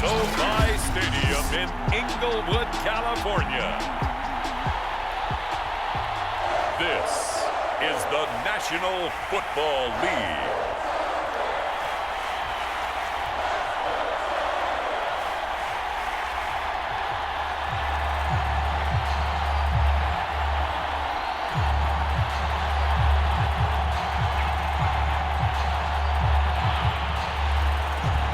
SoFi Stadium in Inglewood, California. This is the National Football League.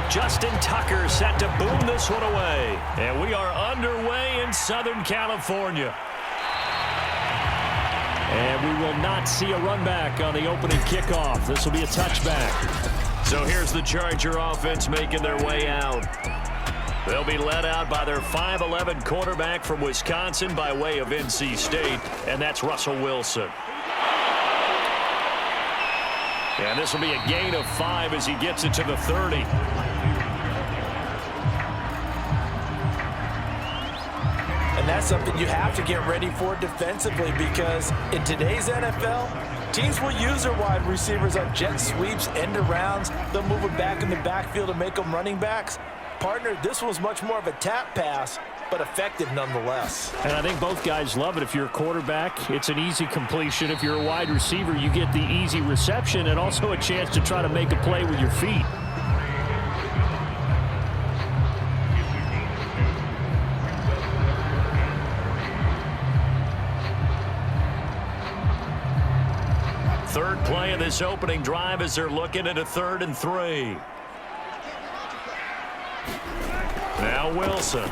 Justin Tucker set to boom this one away. And we are underway in Southern California. And we will not see a run back on the opening kickoff. This will be a touchback. So here's the Charger offense making their way out. They'll be led out by their 5'11" quarterback from Wisconsin by way of NC State, and that's Russell Wilson. And this will be a gain of 5 as he gets it to the 30. And that's something you have to get ready for defensively, because in today's NFL, teams will use their wide receivers on jet sweeps, end arounds. They'll move them back in the backfield to make them running backs. Partner, this was much more of a tap pass, but effective nonetheless. And I think both guys love it. If you're a quarterback, it's an easy completion. If you're a wide receiver, you get the easy reception and also a chance to try to make a play with your feet. Third play of this opening drive as they're looking at a 3rd and 3. Now Wilson.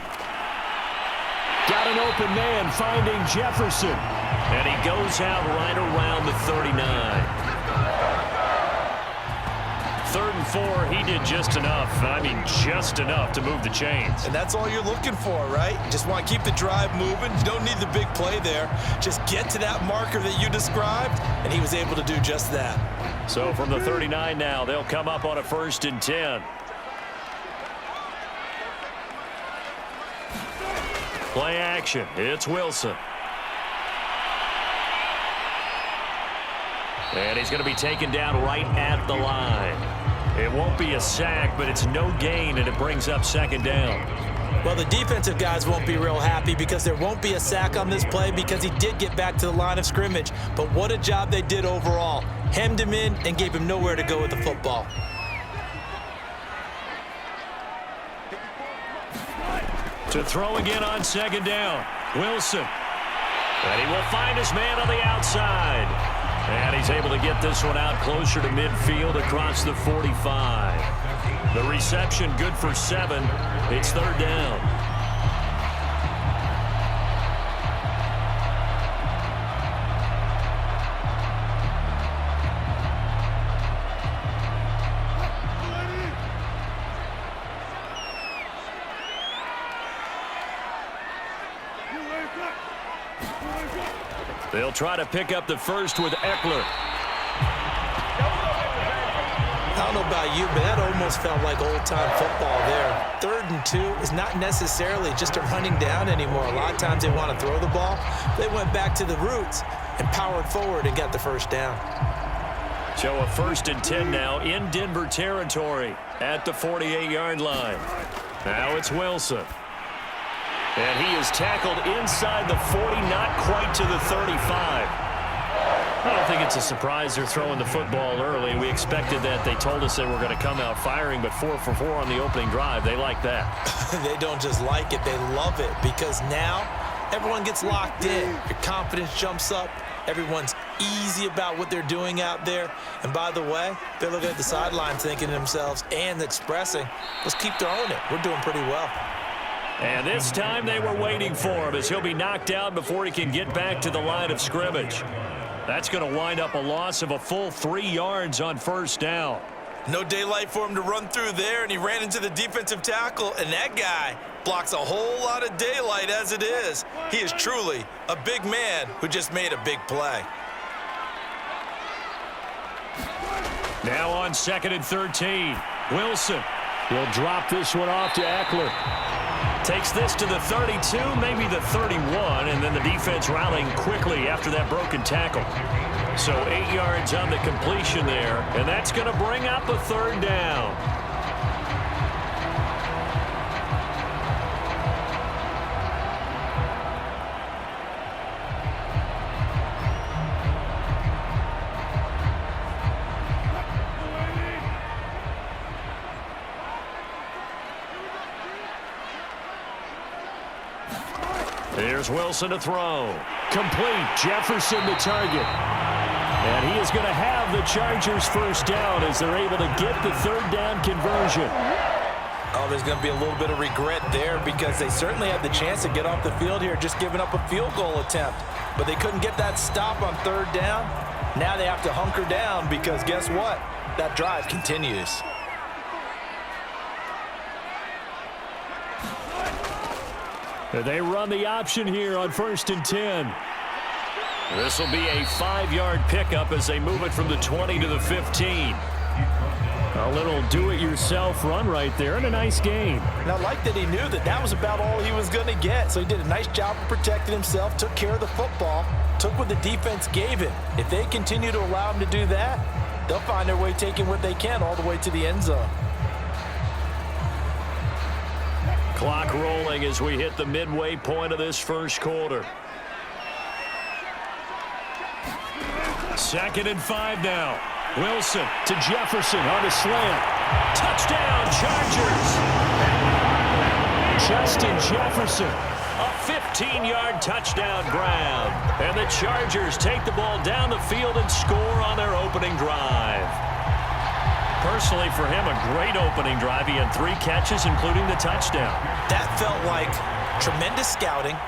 Got an open man finding Jefferson. And he goes out right around the 39. 3rd and 4, he did just enough. I mean, just enough to move the chains. And that's all you're looking for, right? Just want to keep the drive moving. You don't need the big play there. Just get to that marker that you described, and he was able to do just that. So from the 39 now, they'll come up on a 1st and 10. Play action. It's Wilson. And he's going to be taken down right at the line. It won't be a sack, but it's no gain, and it brings up 2nd down. Well, the defensive guys won't be real happy because there won't be a sack on this play because he did get back to the line of scrimmage. But what a job they did overall. Hemmed him in and gave him nowhere to go with the football. To throw again on 2nd down. Wilson. And he will find his man on the outside. And he's able to get this one out closer to midfield across the 45. The reception good for 7. It's 3rd down. They'll try to pick up the first with Eckler. I don't know about you, but that almost felt like old-time football there. 3rd and 2 is not necessarily just a running down anymore. A lot of times they want to throw the ball. They went back to the roots and powered forward and got the 1st down. So a 1st and 10 now in Denver territory at the 48-yard line. Now it's Wilson. And he is tackled inside the 40, not quite to the 35. I don't think it's a surprise they're throwing the football early. We expected that. They told us they were going to come out firing, but 4 for 4 on the opening drive. They like that. They don't just like it, they love it, because now everyone gets locked in. Your confidence jumps up. Everyone's easy about what they're doing out there. And by the way, they're looking at the sideline thinking to themselves and expressing, let's keep throwing it. We're doing pretty well. And this time they were waiting for him as he'll be knocked out before he can get back to the line of scrimmage. That's going to wind up a loss of a full 3 yards on 1st down. No daylight for him to run through there, and he ran into the defensive tackle, and that guy blocks a whole lot of daylight as it is. He is truly a big man who just made a big play. Now on 2nd and 13. Wilson will drop this one off to Eckler. Takes this to the 32, maybe the 31, and then the defense rallying quickly after that broken tackle. So 8 yards on the completion there, and that's going to bring up a 3rd down. Here's Wilson to throw. Complete. Jefferson the target. And he is going to have the Chargers first down as they're able to get the third down conversion. Oh, there's going to be a little bit of regret there because they certainly had the chance to get off the field here just giving up a field goal attempt. But they couldn't get that stop on third down. Now they have to hunker down because guess what? That drive continues. They run the option here on 1st and 10. This will be a 5-yard pickup as they move it from the 20 to the 15. A little do-it-yourself run right there and a nice game. And I like that he knew that that was about all he was going to get. So he did a nice job of protecting himself, took care of the football, took what the defense gave him. If they continue to allow him to do that, they'll find their way taking what they can all the way to the end zone. Clock rolling as we hit the midway point of this first quarter. 2nd and 5 now. Wilson to Jefferson on a slant. Touchdown, Chargers! Justin Jefferson, a 15-yard touchdown grab. And the Chargers take the ball down the field and score on their opening drive. Personally, for him, a great opening drive. He had 3 catches, including the touchdown. That felt like tremendous scouting,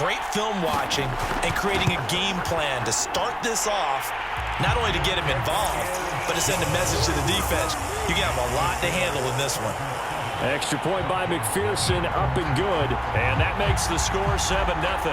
great film watching, and creating a game plan to start this off, not only to get him involved, but to send a message to the defense. You have a lot to handle in this one. Extra point by McPherson, up and good, and that makes the score 7-0.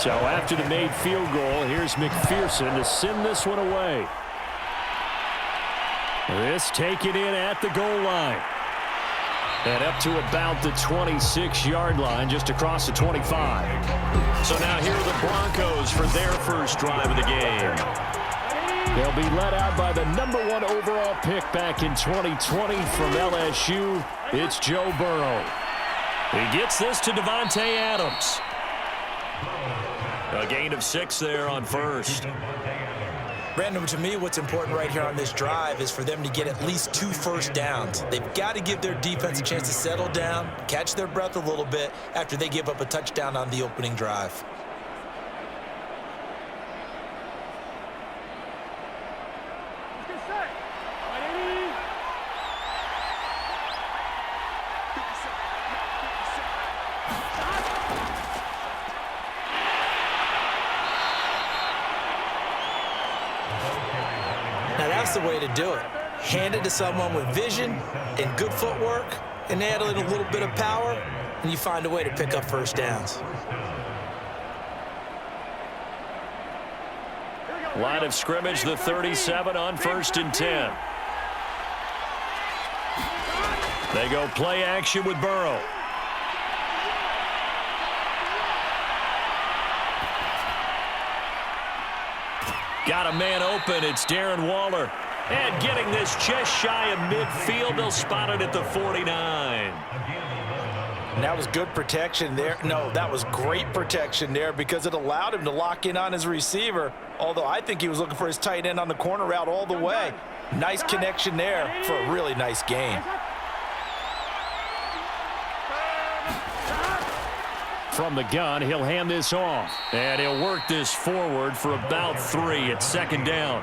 So after the made field goal, here's McPherson to send this one away. This taken in at the goal line. And up to about the 26-yard line, just across the 25. So now here are the Broncos for their first drive of the game. They'll be led out by the #1 overall pick back in 2020 from LSU. It's Joe Burrow. He gets this to Devontae Adams. A gain of 6 there on first. Brandon, to me, what's important right here on this drive is for them to get at least 2 first downs. They've got to give their defense a chance to settle down, catch their breath a little bit after they give up a touchdown on the opening drive. Now that's the way to do it. Hand it to someone with vision and good footwork, and add in a little bit of power, and you find a way to pick up first downs. Line of scrimmage, the 37 on 1st and 10. They go play action with Burrow. Got a man open. It's Darren Waller. And getting this just shy of midfield. They'll spot it at the 49. And that was good protection there. No, that was great protection there because it allowed him to lock in on his receiver, although I think he was looking for his tight end on the corner route all the way. Nice connection there for a really nice gain. From the gun, he'll hand this off. And he'll work this forward for about 3 at 2nd down.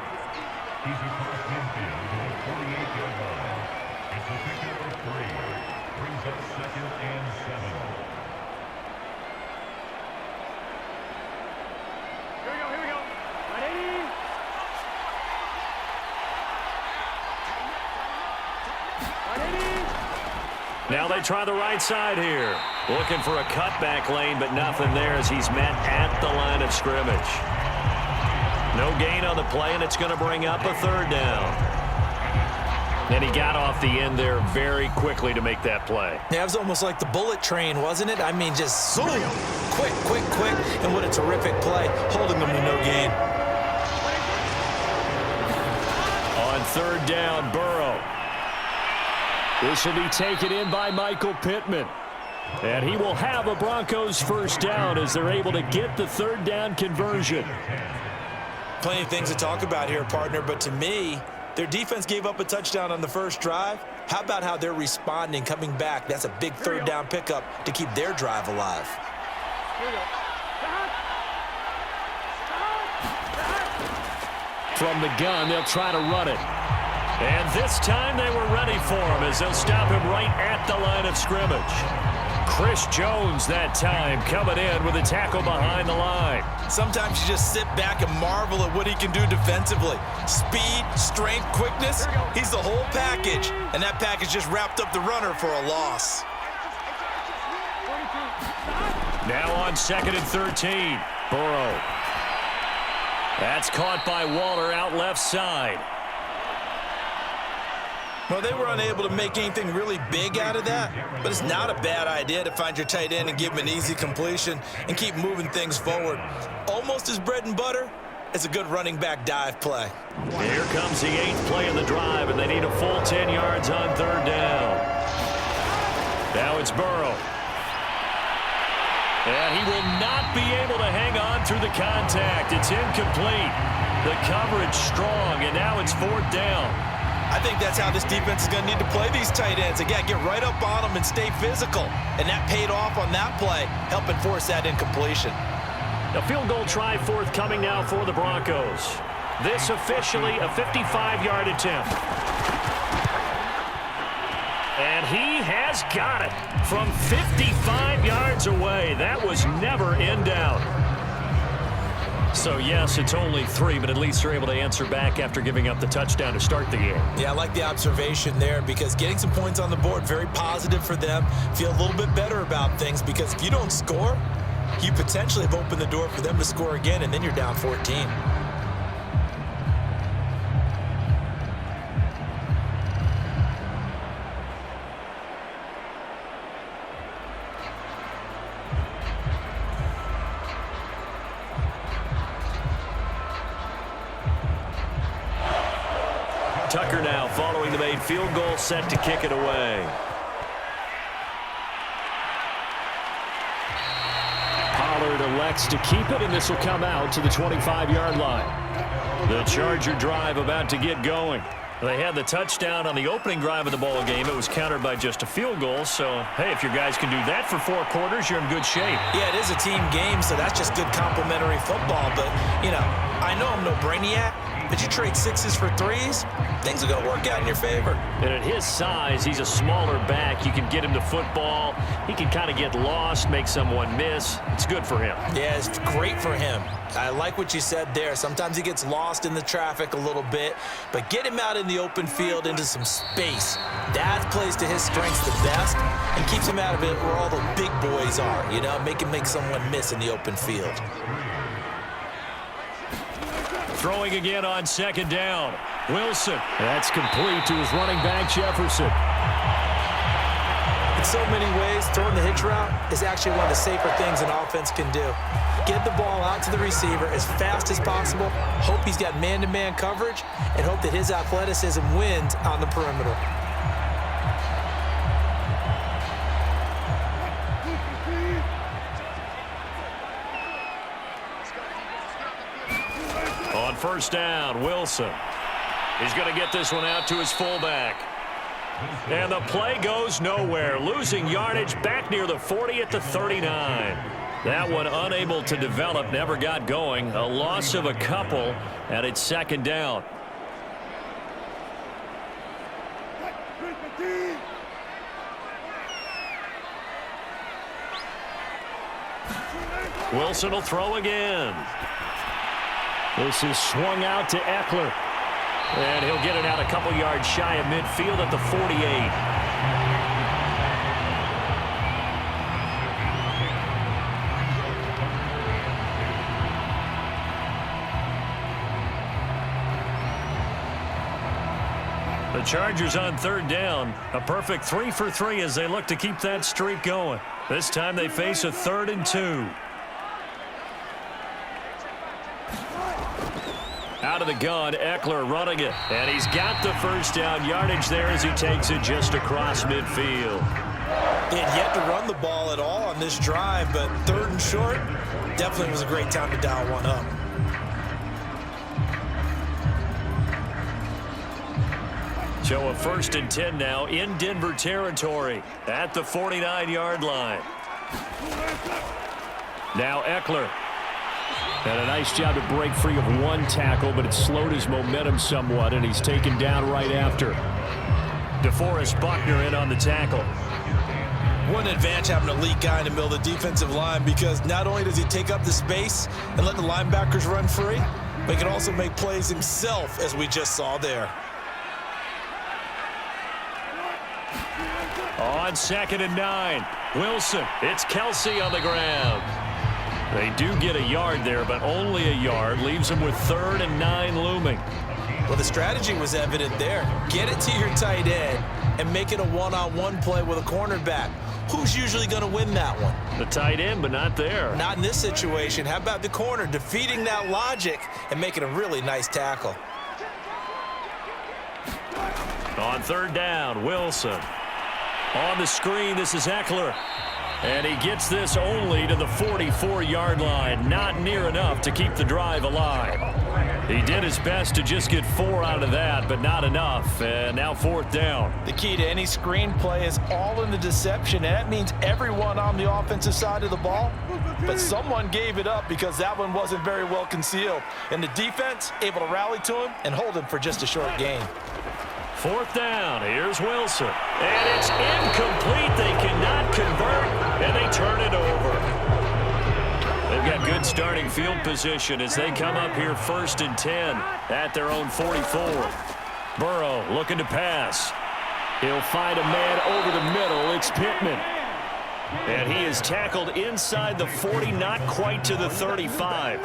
Now they try the right side here. Looking for a cutback lane, but nothing there as he's met at the line of scrimmage. No gain on the play, and it's going to bring up a third down. And he got off the end there very quickly to make that play. Yeah, it was almost like the bullet train, wasn't it? I mean, just zoom, quick, quick, quick, and what a terrific play, holding them to no gain. On third down, Burrow. This will be taken in by Michael Pittman. And he will have a Broncos first down as they're able to get the third down conversion. Plenty of things to talk about here, partner, but to me, their defense gave up a touchdown on the first drive. How about how they're responding, coming back? That's a big third down pickup to keep their drive alive. From the gun, they'll try to run it. And this time they were ready for him as they'll stop him right at the line of scrimmage. Chris Jones that time coming in with a tackle behind the line. Sometimes you just sit back and marvel at what he can do defensively. Speed, strength, quickness, he's the whole package. And that package just wrapped up the runner for a loss. Now on 2nd and 13, Burrow. That's caught by Waller out left side. Well, they were unable to make anything really big out of that, but it's not a bad idea to find your tight end and give him an easy completion and keep moving things forward. Almost as bread and butter as a good running back dive play. Here comes the 8th play of the drive, and they need a full 10 yards on third down. Now it's Burrow. And he will not be able to hang on through the contact. It's incomplete. The coverage strong, and now it's 4th down. I think that's how this defense is going to need to play these tight ends. Again, get right up on them and stay physical. And that paid off on that play, helping force that incompletion. A field goal try forthcoming now for the Broncos. This officially a 55-yard attempt. And he has got it from 55 yards away. That was never in doubt. So, yes, it's only 3, but at least they're able to answer back after giving up the touchdown to start the game. Yeah, I like the observation there because getting some points on the board, very positive for them. Feel a little bit better about things because if you don't score, you potentially have opened the door for them to score again, and then you're down 14. Tucker now following the made field goal, set to kick it away. Pollard elects to keep it, and this will come out to the 25-yard line. The Charger drive about to get going. They had the touchdown on the opening drive of the ball game. It was countered by just a field goal. So, hey, if your guys can do that for 4 quarters, you're in good shape. Yeah, it is a team game, so that's just good complimentary football. But, you know, I know I'm no brainiac, but you trade 6s for 3s, things are going to work out in your favor. And at his size, he's a smaller back. You can get him to football. He can kind of get lost, make someone miss. It's good for him. Yeah, it's great for him. I like what you said there. Sometimes he gets lost in the traffic a little bit, but get him out in the open field into some space. That plays to his strengths the best and keeps him out of it where all the big boys are, you know, make him make someone miss in the open field. Throwing again on 2nd down. Wilson. That's complete to his running back, Jefferson. In so many ways, throwing the hitch route is actually one of the safer things an offense can do. Get the ball out to the receiver as fast as possible, hope he's got man-to-man coverage, and hope that his athleticism wins on the perimeter. On 1st down, Wilson. He's going to get this one out to his fullback. And the play goes nowhere, losing yardage back near the 40 at the 39. That one unable to develop, never got going. A loss of a couple, and it's 2nd down. Wilson will throw again. This is swung out to Eckler. And he'll get it out a couple yards shy of midfield at the 48. The Chargers on third down. A perfect 3 for 3 as they look to keep that streak going. This time they face a 3rd and 2. Out of the gun, Eckler running it. And he's got the first down yardage there as he takes it just across midfield. They had yet to run the ball at all on this drive, but 3rd and short definitely was a great time to dial one up. So a 1st and 10 now in Denver territory at the 49-yard line. Now Eckler. And a nice job to break free of one tackle, but it slowed his momentum somewhat, and he's taken down right after. DeForest Buckner in on the tackle. What an advantage having an elite guy in the middle of the defensive line, because not only does he take up the space and let the linebackers run free, but he can also make plays himself, as we just saw there. On 2nd and 9, Wilson. It's Kelsey on the ground. They do get a yard there, but only a yard. Leaves them with 3rd and 9 looming. Well, the strategy was evident there. Get it to your tight end and make it a one-on-one play with a cornerback. Who's usually going to win that one? The tight end, but not there. Not in this situation. How about the corner defeating that logic and making a really nice tackle? On 3rd down, Wilson. On the screen, this is Eckler. And he gets this only to the 44-yard line. Not near enough to keep the drive alive. He did his best to just get 4 out of that, but not enough. And now 4th down. The key to any screen play is all in the deception, and that means everyone on the offensive side of the ball. But someone gave it up because that one wasn't very well concealed. And the defense able to rally to him and hold him for just a short gain. 4th down. Here's Wilson. And it's incomplete. They cannot convert, and they turn it over. They've got good starting field position as they come up here 1st and 10 at their own 44. Burrow looking to pass. He'll find a man over the middle. It's Pittman. And he is tackled inside the 40, not quite to the 35.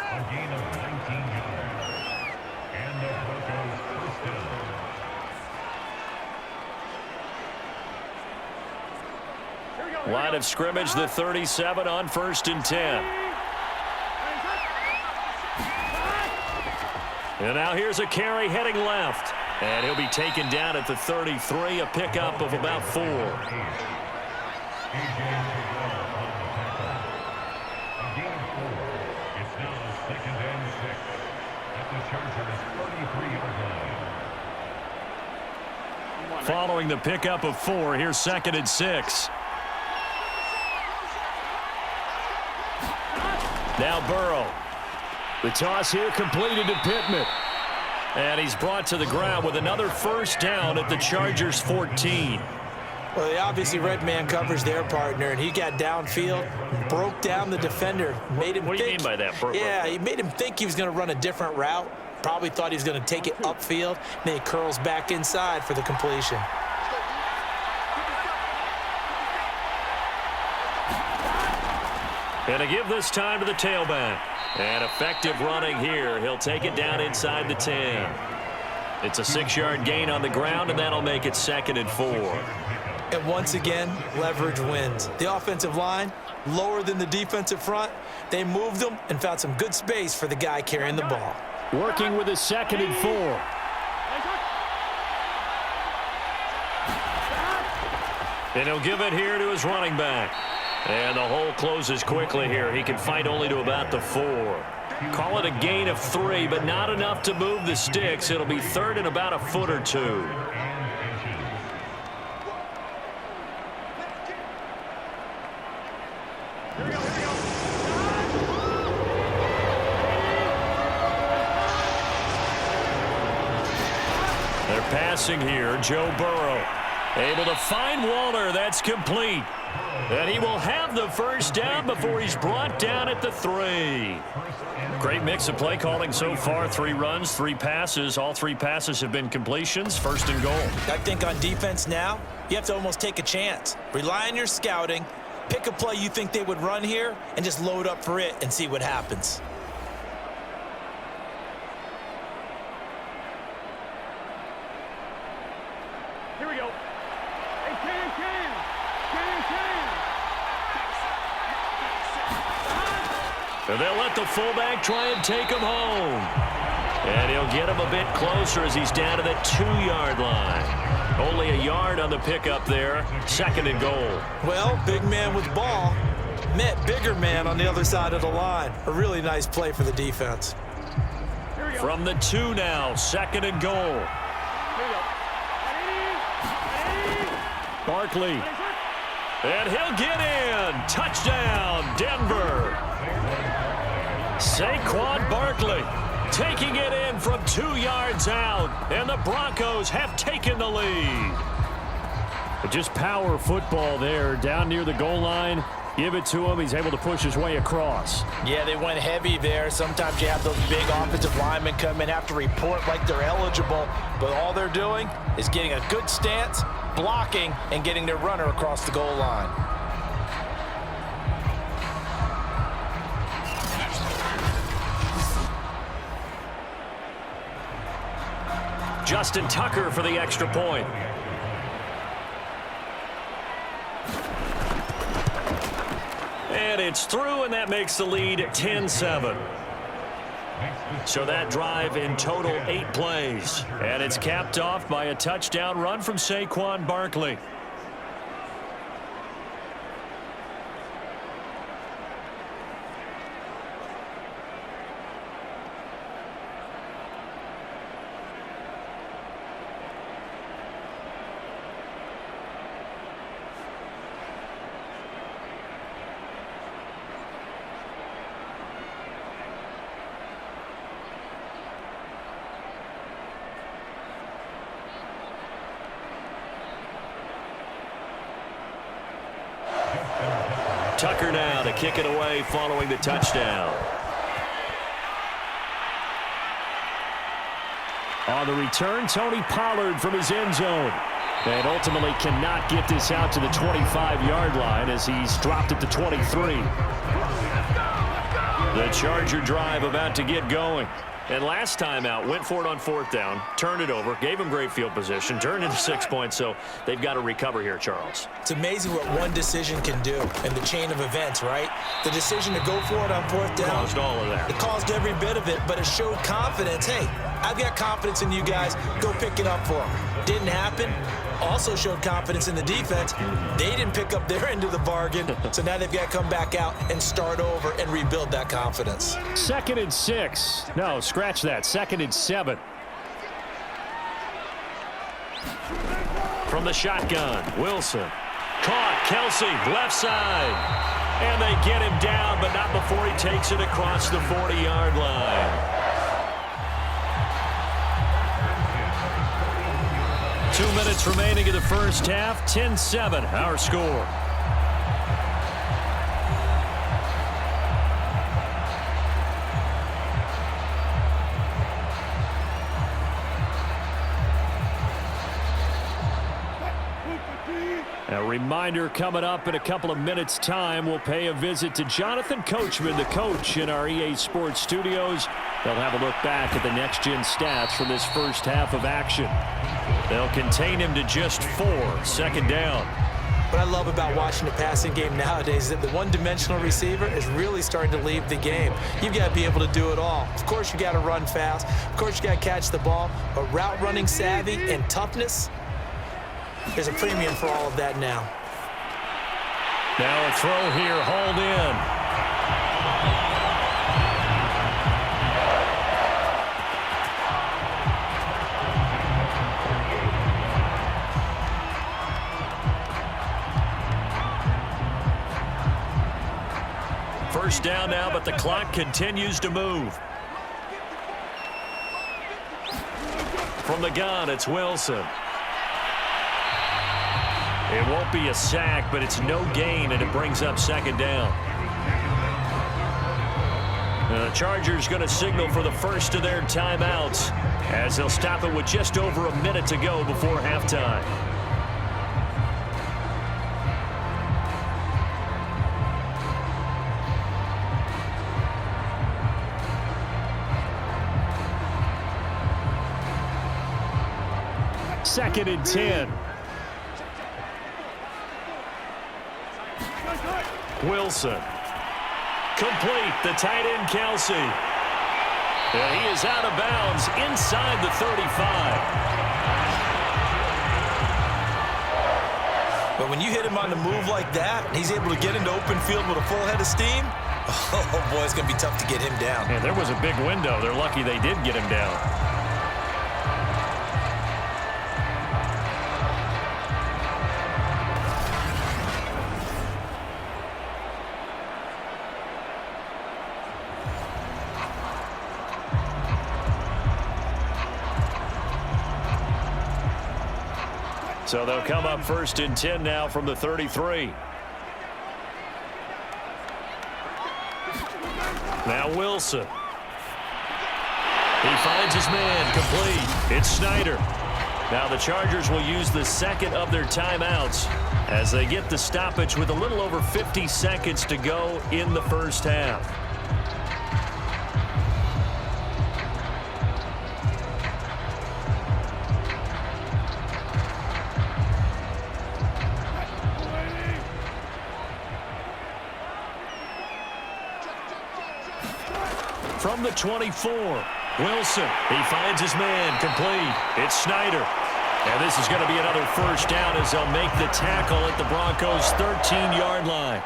Line of scrimmage, the 37 on 1st and 10. And now here's a carry heading left. And he'll be taken down at the 33, a pickup of about 4. Following the pickup of 4, here's 2nd and 6. Now Burrow. The toss here completed to Pittman. And he's brought to the ground with another 1st down at the Chargers' 14. Well, they obviously red man covers their partner, and he got downfield, broke down the defender, made him What do you mean by that, Burrow? Yeah, he made him think he was going to run a different route. Probably thought he was going to take it upfield, and then he curls back inside for the completion. And to give this time to the tailback. And effective running here. He'll take it down inside the 10. It's a 6-yard gain on the ground, and that'll make it 2nd and 4. And once again, leverage wins. The offensive line, lower than the defensive front. They moved them and found some good space for the guy carrying the ball. Working with his 2nd and 4. And he'll give it here to his running back. And the hole closes quickly here. He can fight only to about the 4. Call it a gain of 3, but not enough to move the sticks. It'll be 3rd and about a foot or 2. They're passing here. Joe Burrow able to find Waller. That's complete. And he will have the 1st down before he's brought down at the 3. Great mix of play calling so far. 3 runs, 3 passes. All 3 passes have been completions. 1st and goal. I think on defense now, you have to almost take a chance. Rely on your scouting. Pick a play you think they would run here and just load up for it and see what happens. And they'll let the fullback try and take him home. And he'll get him a bit closer as he's down to the 2-yard line. Only a yard on the pickup there. 2nd and goal. Well, big man with ball met bigger man on the other side of the line. A really nice play for the defense. From the 2 now, 2nd and goal. Barkley. And he'll get in. Touchdown, Denver. Saquon Barkley taking it in from 2 yards out. And the Broncos have taken the lead. Just power football there down near the goal line. Give it to him. He's able to push his way across. Yeah, they went heavy there. Sometimes you have those big offensive linemen come in, have to report like they're eligible. But all they're doing is getting a good stance, blocking, and getting their runner across the goal line. Justin Tucker for the extra point. And it's through, and that makes the lead 10-7. So that drive in total 8 plays. And it's capped off by a touchdown run from Saquon Barkley. Tucker now to kick it away following the touchdown. On the return, Tony Pollard from his end zone. And ultimately cannot get this out to the 25-yard line as he's dropped at the 23. The Charger drive about to get going. And last time out, went for it on 4th down, turned it over, gave him great field position, turned into 6 points, so they've got to recover here, Charles. It's amazing what one decision can do in the chain of events, right? The decision to go for it on 4th down. Caused all of that. It caused every bit of it, but it showed confidence. Hey, I've got confidence in you guys. Go pick it up for them. Didn't happen. Also showed confidence in the defense. They didn't pick up their end of the bargain, so now they've got to come back out and start over and rebuild that confidence. 2nd and 6. No, scratch that. 2nd and 7. From the shotgun, Wilson. Caught, Kelsey, left side. And they get him down, but not before he takes it across the 40-yard line. 2 minutes remaining in the first half. 10-7, our score. A reminder coming up in a couple of minutes' time. We'll pay a visit to Jonathan Coachman, the coach in our EA Sports studios. They'll have a look back at the next-gen stats from this first half of action. They'll contain him to just 4, 2nd down. What I love about watching the passing game nowadays is that the one-dimensional receiver is really starting to leave the game. You've got to be able to do it all. Of course, you got to run fast. Of course, you got to catch the ball. But route running savvy and toughness, there's a premium for all of that now. Now a throw here, hauled in. First down now, but the clock continues to move. From the gun, it's Wilson. It won't be a sack, but it's no gain, and it brings up 2nd down. The Chargers going to signal for the first of their timeouts as they'll stop it with just over a minute to go before halftime. Second and 10. Wilson. Complete, the tight end, Kelsey. And he is out of bounds inside the 35. But when you hit him on the move like that, and he's able to get into open field with a full head of steam, oh, boy, it's going to be tough to get him down. And there was a big window. They're lucky they did get him down. So they'll come up 1st and 10 now from the 33. Now Wilson. He finds his man, complete. It's Snyder. Now the Chargers will use the second of their timeouts as they get the stoppage with a little over 50 seconds to go in the first half. From the 24, Wilson. He finds his man, complete. It's Snyder. And this is going to be another first down as they'll make the tackle at the Broncos' 13-yard line.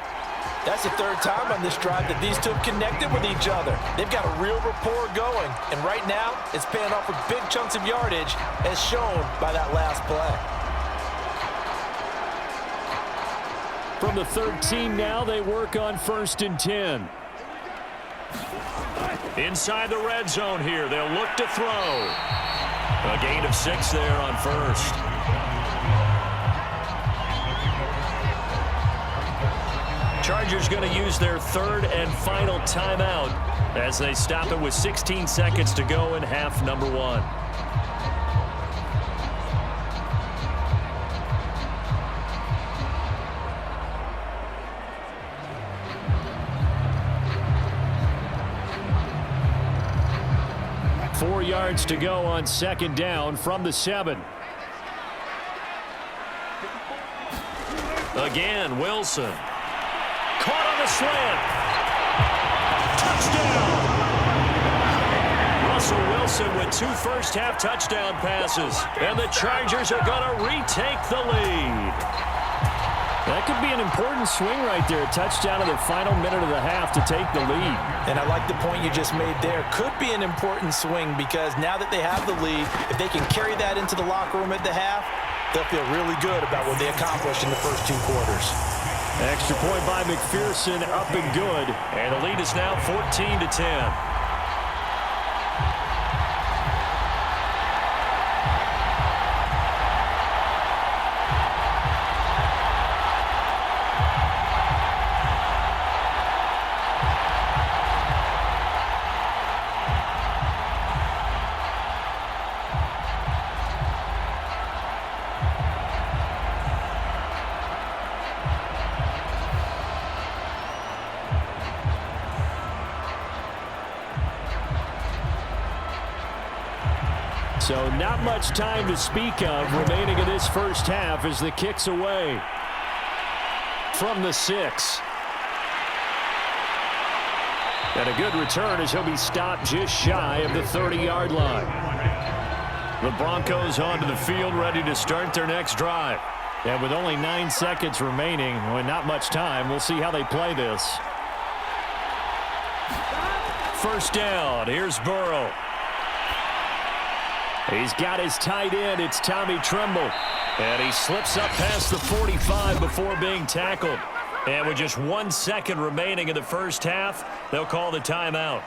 That's the third time on this drive that these two have connected with each other. They've got a real rapport going. And right now, it's paying off with big chunks of yardage, as shown by that last play. From the 13 now, they work on 1st and 10. Inside the red zone here, they'll look to throw. A gain of 6 there on 1st. Chargers going to use their 3rd and final timeout as they stop it with 16 seconds to go in half number 1. Four yards to go on 2nd down from the 7. Again, Wilson. Caught on the slant. Touchdown! Russell Wilson with 2 first-half touchdown passes. And the Chargers are going to retake the lead. That could be an important swing right there. A touchdown in the final minute of the half to take the lead. And I like the point you just made there. Could be an important swing because now that they have the lead, if they can carry that into the locker room at the half, they'll feel really good about what they accomplished in the first 2 quarters. Extra point by McPherson, up and good. And the lead is now 14-10. So not much time to speak of remaining in this first half as the kick's away from the 6. And a good return as he'll be stopped just shy of the 30-yard line. The Broncos onto the field ready to start their next drive. And with only 9 seconds remaining, with not much time, we'll see how they play this. First down, here's Burrow. He's got his tight end. It's Tommy Tremble. And he slips up past the 45 before being tackled. And with just 1 second remaining in the first half, they'll call the timeout.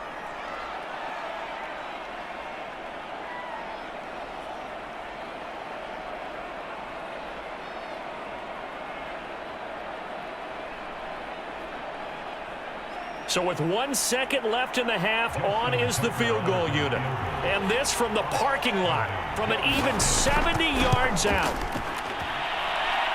So with 1 second left in the half, on is the field goal unit. And this from the parking lot, from an even 70 yards out.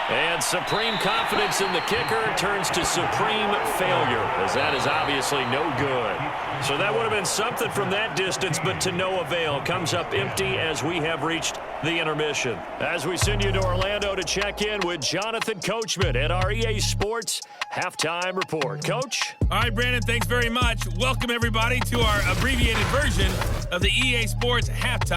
And supreme confidence in the kicker turns to supreme failure, as that is obviously no good. So that would have been something from that distance, but to no avail. Comes up empty as we have reached the intermission. As we send you to Orlando to check in with Jonathan Coachman at our EA Sports Halftime Report. Coach? All right, Brandon, thanks very much. Welcome, everybody, to our abbreviated version of the EA Sports Halftime.